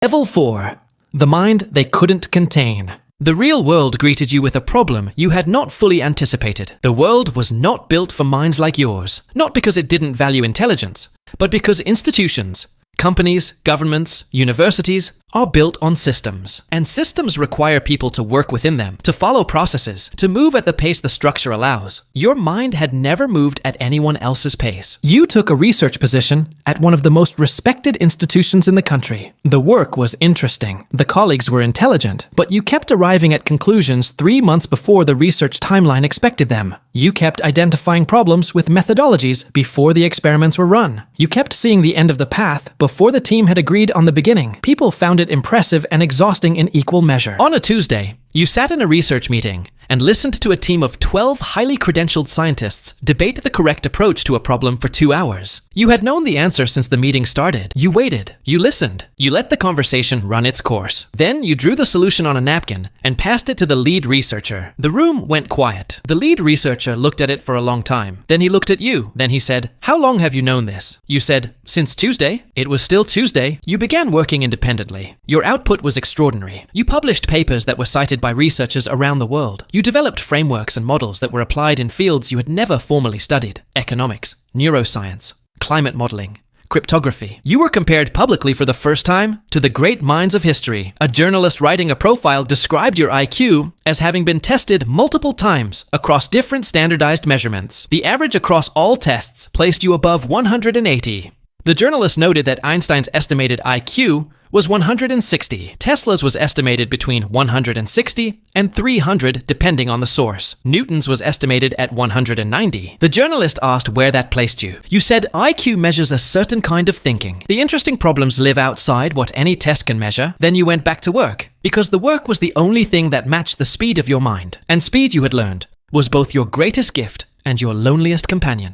Level 4. The mind they couldn't contain. The real world greeted you with a problem you had not fully anticipated. The world was not built for minds like yours, not because it didn't value intelligence, but because institutions, companies, governments, universities are built on systems. And systems require people to work within them, to follow processes, to move at the pace the structure allows. Your mind had never moved at anyone else's pace. You took a research position at one of the most respected institutions in the country. The work was interesting. The colleagues were intelligent, but you kept arriving at conclusions 3 months before the research timeline expected them. You kept identifying problems with methodologies before the experiments were run. You kept seeing the end of the path before the team had agreed on the beginning. People found it impressive and exhausting in equal measure. On a Tuesday, you sat in a research meeting and listened to a team of 12 highly credentialed scientists debate the correct approach to a problem for 2 hours. You had known the answer since the meeting started. You waited. You listened. You let the conversation run its course. Then you drew the solution on a napkin and passed it to the lead researcher. The room went quiet. The lead researcher looked at it for a long time. Then he looked at you. Then he said, "How long have you known this?" You said, "Since Tuesday." It was still Tuesday. You began working independently. Your output was extraordinary. You published papers that were cited by researchers around the world. You developed frameworks and models that were applied in fields you had never formally studied: economics, neuroscience, climate modeling, cryptography. You were compared publicly for the first time to the great minds of history. A journalist writing a profile described your IQ as having been tested multiple times across different standardized measurements. The average across all tests placed you above 180. The journalist noted that Einstein's estimated IQ was 160. Tesla's was estimated between 160 and 300 depending on the source. Newton's was estimated at 190. The journalist asked where that placed you. You said IQ measures a certain kind of thinking. The interesting problems live outside what any test can measure. Then you went back to work, because the work was the only thing that matched the speed of your mind. And speed, you had learned, was both your greatest gift and your loneliest companion.